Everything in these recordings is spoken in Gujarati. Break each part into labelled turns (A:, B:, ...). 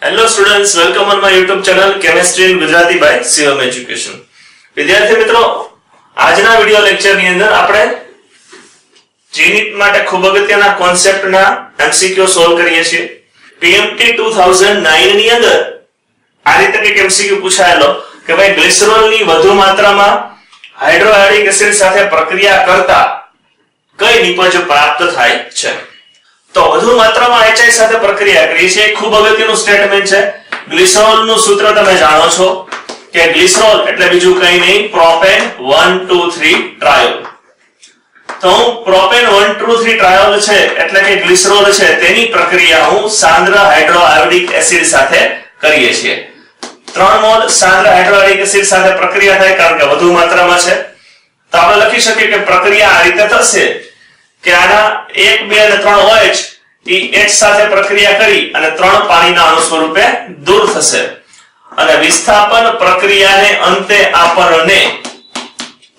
A: Hello students, welcome on my YouTube channel Chemistry in Gujarati by Shivam Education. વિદ્યાર્થી મિત્રો, આજના વિડિયો લેક્ચર ની અંદર આપણે NEET માટે ખૂબ અગત્યના કોન્સેપ્ટના MCQ સોલ્વ કરીએ છીએ. PMT 2009 ની અંદર આ રીતે એક MCQ પૂછાયેલો કે ભાઈ ગ્લિસરોલની વધુ માત્રામાં હાઇડ્રોઆયોડિક એસિડ સાથે પ્રક્રિયા કરતા કઈ નિપજ પ્રાપ્ત થાય છે. તો વધુ માત્રામાં HI સાથે પ્રક્રિયા કરી છે ખૂબ અગત્યનું સ્ટેટમેન્ટ છે. ગ્લિસરોલનું સૂત્ર તમે જાણો છો કે ગ્લિસરોલ એટલે બીજું કંઈ નહીં, પ્રોપેન 1,2,3 ટ્રાયોલ. તો પ્રોપેન 1,2,3 ટ્રાયોલ છે એટલે કે ગ્લિસરોલ છે તેની પ્રક્રિયા હું સાંદ્ર હાઇડ્રોઆયોડિક એસિડ સાથે કરીએ છીએ. 3 મોલ સાંદ્ર હાઇડ્રોઆયોડિક એસિડ સાથે પ્રક્રિયા થાય કારણ કે વધુ માત્રામાં છે. તો આપણે લખી શકીએ કે પ્રક્રિયા આ રીતે થશે કે આના 1, 2 અને 3 OH એ H સાથે પ્રક્રિયા કરી અને 3 પાણીના અણુ સ્વરૂપે દૂર થશે અને વિસ્થાપન પ્રક્રિયાને અંતે આપણને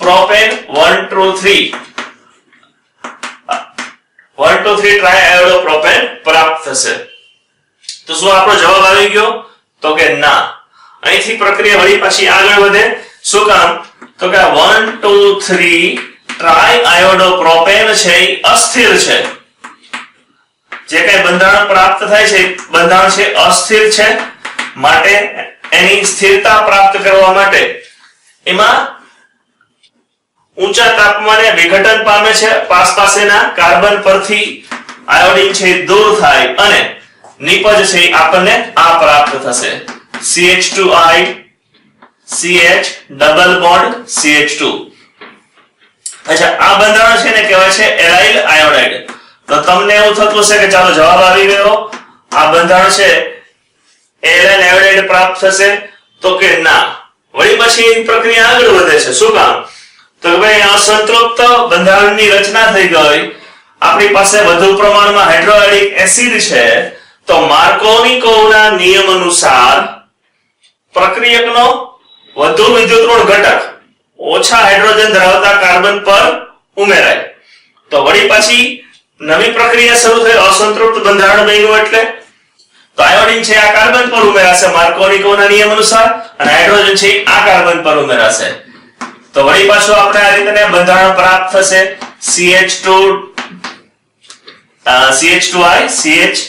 A: પ્રોપેન 1,2,3 ટ્રાયઆયોડો પ્રોપેન પ્રાપ્ત થશે. તો શું આપણો જવાબ આવી ગયો? તો કે ના. અહીંથી પ્રક્રિયા વળી પાછી આગળ વધે. શું કામ? તો કે 1,2,3 ટ્રાયઆયોડો પ્રોપેન છે એ અસ્થિર છે. જે કઈ બંધારણ પ્રાપ્ત થાય છે બંધારણ છે અસ્થિર છે, માટે એની સ્થિરતા પ્રાપ્ત કરવા માટે એમાં ઊંચા તાપમાને વિઘટન પામે છે. પાસેના કાર્બન પરથી આયોડિન છે દૂર થાય અને નિપજ છે આપણને આ પ્રાપ્ત થશે, CH2I CH double bond CH2. અચ્છા, આ બંધારણ છે ને કહેવાય છે એરાઇલ આયોડાઇડ. તો તમને એવું થતું હશે કે ચાલો જવાબ આવી ગયો, આ બંધારણ છે એરાઇલ આયોડાઇડ પ્રાપ્ત થશે. તો કે ના, વળી પછી પ્રક્રિયા આગળ વધે છે. શું કામ? તો કે ભાઈ અસંતૃપ્ત બંધારણની રચના થઈ ગઈ, આપણી પાસે વધુ પ્રમાણમાં હાઇડ્રોઆયોડિક એસિડ છે. તો માર્કોનિકોવના નિયમ અનુસાર પ્રક્રિયકનો વધુ વિદ્યુતઋણ ઘટક ઓછા હાઇડ્રોજન ધરાવતા કાર્બન પર ઉમેરાય. તો વળી પાછી નવી પ્રક્રિયા શરૂ થઈ, અસંતૃપ્ત બંધારણ બન્યું એટલે તો આયોડિન છે આ કાર્બન પર ઉમેરાશે માર્કોનિકોવના નિયમ અનુસાર અને હાઇડ્રોજન છે આ કાર્બન પર ઉમેરાશે. તો વળી પાછું આપણે આ રીતે બંધારણ પ્રાપ્ત થશે, CH2I CH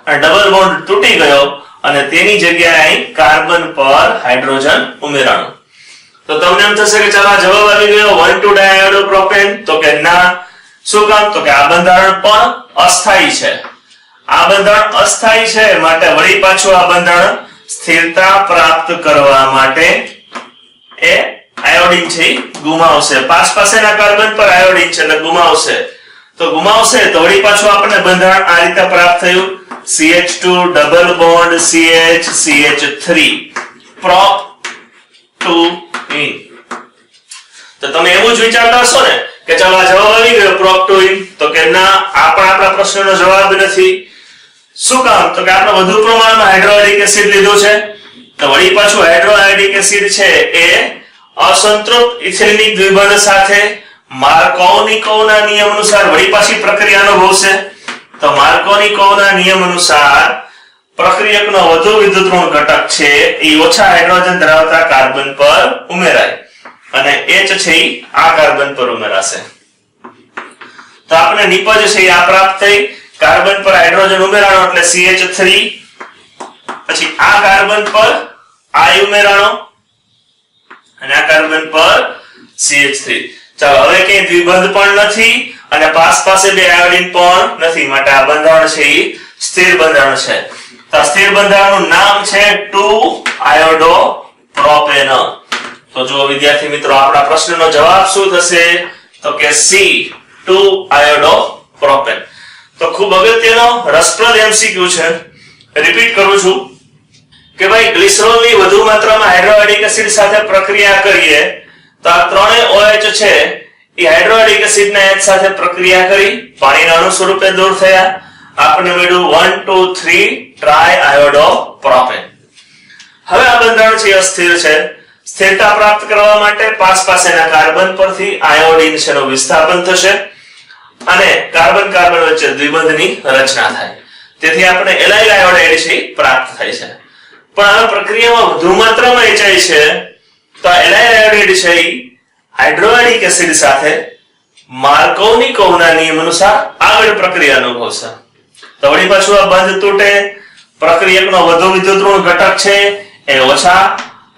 A: ડબલ બોન્ડ તૂટી ગયો અને તેની જગ્યાએ અહીં કાર્બન પર હાઇડ્રોજન ઉમેરાણું. તો તમને એમ થશે કે ચાલો આ જવાબ આવી ગયો 1,2-ડાયોડો પ્રોપેન. તો કે ના. શું કામ? તો કે આ બંધારણ પણ અસ્થાયી છે. આ બંધારણ અસ્થાયી છે માટે વળી પાછું આ બંધારણ સ્થિરતા પ્રાપ્ત કરવા માટે એ આયોડિન છે ગુમાવશે. પાસેના કાર્બન પર આયોડિન છે એટલે ગુમાવશે. તો ગુમાવશે તો વળી પાછું આપણને બંધારણ આ રીતે પ્રાપ્ત થયું, CH2 double bond CH CH3 prop 2 in. તો તમે એવું જ વિચારતા હશો ને કે ચાલો આ જવાબ આવી ગયો પ્રોપ 2 ઇન. તો કે ના, આ પણ આપણા પ્રશ્નનો જવાબ નથી. શું કામ? તો કે આપણે વધુ પ્રમાણમાં હાઇડ્રોઆયોડિક એસિડ લીધું છે. તો વળી પાછું હાઇડ્રોઆયોડિક એસિડ છે એ અસંતૃપ્ત ઇથિલિનિક દ્વિબંધ સાથે માર્કોનિકોવના નિયમ અનુસાર વળી પાછી પ્રક્રિયા અનુભવશે. તો માર્કોનિકોવના નિયમ અનુસાર પ્રક્રિયકનો વધુ વિદ્યુતઋણ ઘટક છે એ ઓછા હાઇડ્રોજન ધરાવતા કાર્બન પર ઉમેરાય અને H છે આ કાર્બન પર ઉમેરાશે. તો આપણે નિપજ છે આ પ્રાપ્ત થઈ, કાર્બન પર હાઇડ્રોજન ઉમેરાણો એટલે CH3, પછી આ કાર્બન પર I ઉમેરાણો અને આ કાર્બન પર CH3. ચાલો, હવે કઈ દ્વિબંધ પણ નથી અને પાસે બે આયોડિન પણ નથી, માટે આ બંધારણ છે એ સ્થિર બંધારણ છે. તો સ્થિર બંધારણનું નામ છે 2-આયોડો પ્રોપેન. તો જો વિદ્યાર્થી મિત્રો, આપણા પ્રશ્નનો જવાબ શું થશે? તો કે C 2-આયોડો પ્રોપેન. તો ખૂબ અગત્યનો રસપ્રદ MCQ છે. રિપીટ કરું છું કે ભાઈ ગ્લિસરોલની વધુ માત્રામાં હાઇડ્રોઆયોડિક એસિડ સાથે પ્રક્રિયા કરીએ તો આ ત્રણેય OH છે એ હાઇડ્રોઆયોડિક એસિડના H સાથે પ્રક્રિયા કરી પાણીના અણુ સ્વરૂપે દૂર થયા. આપણે મળ્યું 1,2,3 ટ્રાયઆયોડો પ્રોપેન. હવે આ બંધારણ છે અસ્થિર છે. સ્થિરતા પ્રાપ્ત કરવા માટે પાસેના કાર્બન પરથી આયોડિન છે નું વિસ્થાપન થશે અને કાર્બન કાર્બન વચ્ચે દ્વિબંધની રચના થાય. તેથી આપણે એલાઇલ આયોડાઇડ છે પ્રાપ્ત થાય છે. પણ આ પ્રક્રિયામાં વધુ માત્રામાં વેચાય છે તો એલાઇલ આયોડાઇડ છે એ હાઇડ્રોઆયોડિક એસિડ સાથે માર્કોવની કર્વના નિયમ અનુસાર આગળ પ્રક્રિયા અનુભવશે. તો વળી પાછું આ બંધ તૂટે પ્રક્રિયકનો વધુ વિદ્યુત ઋણ ઘટક છે એ ઓછા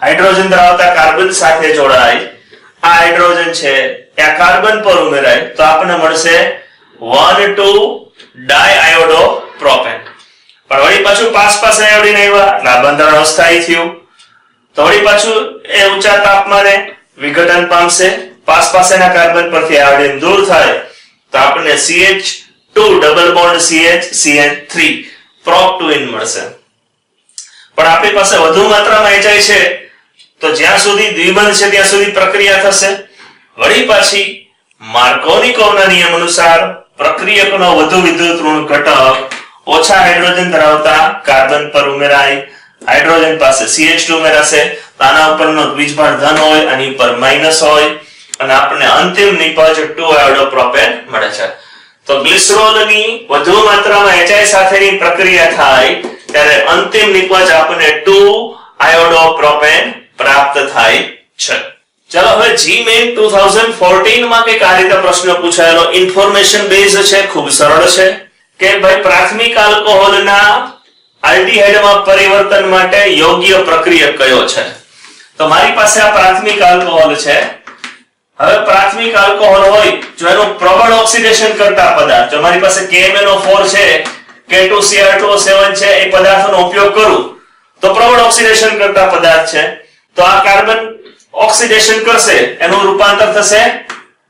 A: હાઇડ્રોજન ધરાવતા કાર્બન સાથે જોડાય. આ હાઇડ્રોજન છે એ આ કાર્બન પર ઉમેરાય તો આપણને મળશે 1,2 ડાયઆયોડો પ્રોપેન. પણ વળી પાછું પાસ આયોડીન આવ્યા એટલે આ બંધારણ અસ્થાયી થયું. તો વળી પાછું એ ઊંચા તાપમાને વિઘટન પામશે. પાસેના કાર્બન પરથી આયોડીન દૂર થાય તો આપણને CH2 double bond CH CH3 prop2 મળશે. પણ આપણી પાસે વધુ માત્રામાં વેચાય છે તો જ્યાં સુધી દ્વિબંધ છે ત્યાં સુધી પ્રક્રિયા થશે. વળી પાછી માર્કોવની કર્વના નિયમ અનુસાર પ્રક્રિયકનો વધુ વિદ્યુત ઋણ ઘટક ઓછા હાઇડ્રોજન ધરાવતા કાર્બન પર ઉમેરાય. હાઇડ્રોજન પાસે CH2 ઉમેરાશે તો આના ઉપરનો વીજભાર ધન હોય આની ઉપર માઈનસ હોય અને આપણને અંતિમ નિપજ 2 આયોડો પ્રોપેન મળે છે. તો ગ્લિસરોલની વધુ માત્રામાં HI સાથેની પ્રક્રિયા થાય ત્યારે અંતિમ નિપજ આપણને 2 આયોડો પ્રોપેન પ્રાપ્ત થાય છે. ચલો હવે જી મેઇન 2014 માં કે આ રીતે પ્રશ્ન પૂછાયેલો ઇન્ફોર્મેશન બેઝ છે, ખૂબ સરળ છે કે ભાઈ પ્રાથમિક આલ્કોહોલના આલ્ડીહાઇડમાં પરિવર્તન માટે યોગ્ય પ્રક્રિયક કયો છે. તો મારી પાસે આ પ્રાથમિક આલ્કોહોલ છે. હવે પ્રાથમિક આલ્કોહોલ હોય જો એનું પ્રબળ ઓક્સિડેશન કરતા પદાર્થ, જો મારી પાસે KMnO4 છે, K2Cr2O7 છે, એ પદાર્થોનો ઉપયોગ કરું તો પ્રબળ ઓક્સિડેશન કરતા પદાર્થ છે તો આ કાર્બન ઓક્સિડેશન કરશે એનું રૂપાંતર થશે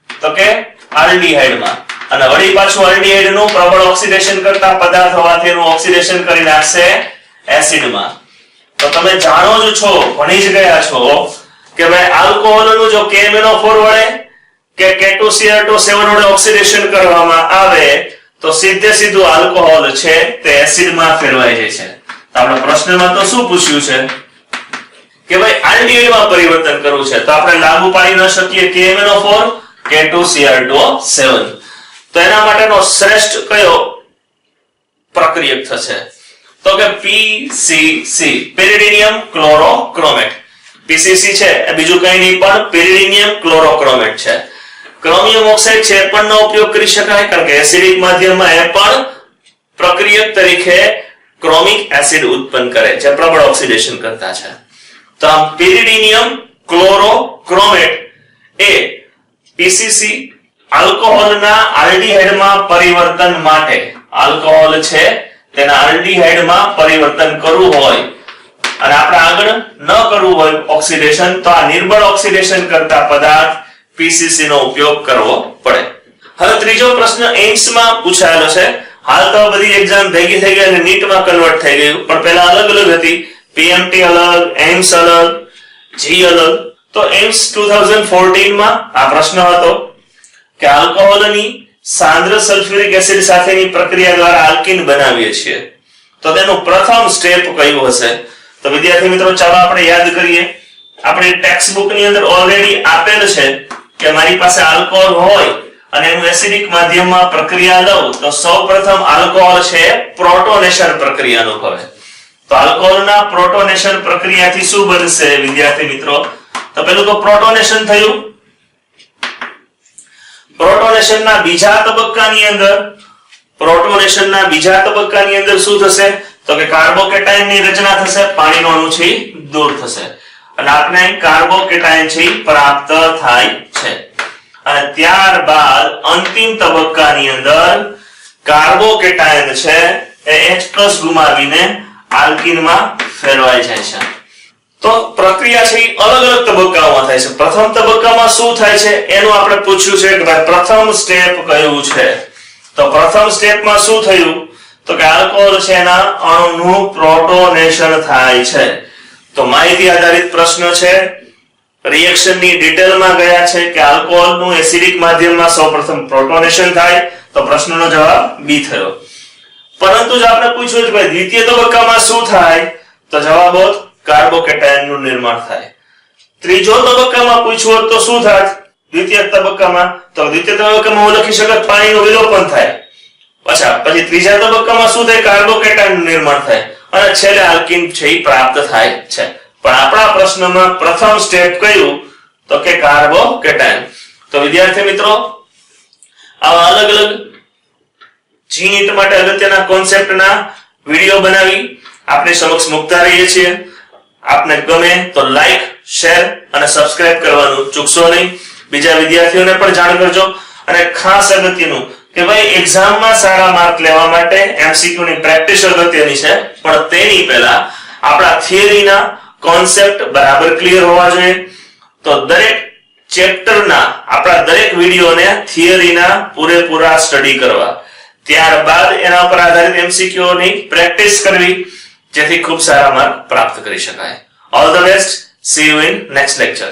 A: તો કે આલ્ડીહાઇડમાં. અને વળી પાછું આલ્ડીહાઇડ નું પ્રબળ ઓક્સિડેશન કરતા પદાર્થ હોવાથી એનું ઓક્સિડેશન કરી નાખશે એસિડમાં. તો તમે જાણો જ છો, ભણી જ ગયા છો કે ભાઈ આલ્કોહોલનું જો KMnO4 વડે કે K2Cr2O7 વડે ઓક્સિડેશન કરવામાં આવે તો સીધું આલ્કોહોલ છે તે એસિડમાં ફેરવાઈ જાય છે. આપણે પ્રશ્નમાં તો શું પૂછ્યું છે કે ભાઈ આલ્ડીહાઇડમાં પરિવર્તન કરવું છે તો આપણે લાગુ પાડી ન શકીએ KMnO4 K2Cr2O7. તો એના માટેનો શ્રેષ્ઠ કયો પ્રક્રિયક થશે તો કે PCC પેરિડિનિયમ ક્લોરોક્રોમેટ. PCC છે એ બીજું કંઈ નહીં પણ પેરિડિનિયમ ક્લોરોક્રોમેટ છે. ક્રોમિયમ ઓક્સાઇડ છે પણ નો ઉપયોગ કરી શકાય કારણ કે એસિડિક માધ્યમમાં એ પણ પ્રક્રિયક તરીકે ક્રોમિક એસિડ ઉત્પન્ન કરે છે પ્રબળ ઓક્સિડેશન કરતા છે. તો આ પેરિડિનિયમ ક્લોરોક્રોમેટ એ PCC આલ્કોહોલના આલ્ડીહાઇડમાં પરિવર્તન માટે, આલ્કોહોલ છે તેના આલ્ડીહાઇડમાં પરિવર્તન કરવું હોય અને આપણે આગળ ન કરવું હોય ઓક્સિડેશન તો આ નિર્બળ ઓક્સિડેશન કરતા પદાર્થ PCC નો ઉપયોગ કરવો પડે. હવે ત્રીજો પ્રશ્ન એમ્સ માં પૂછાયેલો છે. હાલ તો બધી એક્ઝામ ભેગી થઈ ગઈ અને NEET માં કન્વર્ટ થઈ ગયું પણ પહેલા અલગ અલગ હતી. PMT અલગ, એમ્સ અલગ, JEE અલગ. તો એમ્સ 2014 માં આ પ્રશ્ન હતો કે આલ્કોહોલની સાંદ્ર સલ્ફ્યુરિક એસિડ સાથેની પ્રક્રિયા દ્વારા આલ્કીન બનાવીએ છીએ તો તેનું પ્રથમ સ્ટેપ કયું હશે. તો વિદ્યાર્થી મિત્રો ચાલો આપણે યાદ કરીએ. આપણી ટેક્સ્ટ બુક ની અંદર ઓલરેડી આપેલ છે કે મારી પાસે આલ્કોહોલ હોય અને હું એસિડિક માધ્યમમાં પ્રક્રિયા લઉં તો સૌપ્રથમ આલ્કોહોલ છે પ્રોટોનેશન પ્રક્રિયા અનુભવે. તો આલ્કોહોલના પ્રોટોનેશન પ્રક્રિયાથી શું બનશે વિદ્યાર્થી મિત્રો? તો પહેલું તો પ્રોટોનેશન થયું. પ્રોટોનેશનના બીજા તબક્કાની અંદર શું થશે તો કે કાર્બોકેટાયનની રચના થશે, પાણીનો અણુ છે દૂર થશે અને આપણે કાર્બોકેટાયન છે પ્રાપ્ત થાય છે. અને ત્યારબાદ અંતિમ તબક્કાની અંદર કાર્બોકેટાયન છે એ H+ ગુમાવીને આલ્કીનમાં ફેરવાઈ જાય છે. તો પ્રક્રિયા છે અલગ અલગ તબક્કાઓમાં થાય છે. પ્રથમ તબક્કામાં શું થાય છે એનું આપણે પૂછ્યું છે કે ભાઈ પ્રથમ સ્ટેપ કયું છે. તો પ્રથમ સ્ટેપમાં શું થયું તો કે આલ્કોહોલ છે એના અણુનું પ્રોટોનેશન થાય છે. તો માહિતી આધારિત પ્રશ્ન છે. રિએક્શનની ડિટેલમાં ગયા છે કે આલ્કોહોલનું એસિડિક માધ્યમમાં સૌપ્રથમ પ્રોટોનેશન થાય તો પ્રશ્નનો જવાબ બી થયો. પરંતુ જો આપણે પૂછ્યું કે ભાઈ દ્વિતીય તબક્કામાં શું થાય તો જવાબ હોત કાર્બોકેટાયનનું નિર્માણ થાય. ત્રીજો તબક્કામાં પૂછ્યું તો શું થાય દ્વિતીય તબક્કામાં? તો દ્વિતીય તબક્કામાં હું લખી શકત પાણીનું વિલોપન થાય. પછી ત્રીજા તબક્કામાં શું થાય? કાર્બોકેટાયનનું નિર્માણ થાય. અને છેલ્લે આલ્કીન છે એ પ્રાપ્ત થાય છે. પણ આપણા પ્રશ્નમાં પ્રથમ સ્ટેપ કયું તો કે કાર્બોકેટાયન. તો વિદ્યાર્થી મિત્રો આવા અલગ અલગ જીનીટ માટે અગત્યના કોન્સેપ્ટના વિડિયો બનાવી આપની સમક્ષ મૂકતા રહીએ છીએ. આપને ગમે તો લાઈક, શેર અને સબસ્ક્રાઇબ કરવાનું ચૂકશો નહીં. બીજા વિદ્યાર્થીઓને પણ જાણ કરજો. અને ખાસ અગત્યનું કે ભાઈ એક્ઝામમાં સારા માર્ક લેવા માટે એમસીક્યુ ની પ્રેક્ટિસ અગત્યની છે, પણ તેની પહેલા આપણા થિયરીના કોન્સેપ્ટ બરાબર ક્લિયર હોવા જોઈએ. તો દરેક ચેપ્ટરના આપણા દરેક વિડિયોને થિયરીના પૂરેપૂરા સ્ટડી કરવા, ત્યારબાદ એના પર આધારિત એમસીક્યુ ની પ્રેક્ટિસ કરવી, જેથી ખૂબ સારા માર્ક પ્રાપ્ત કરી શકાય. All the best. C you in next lecture.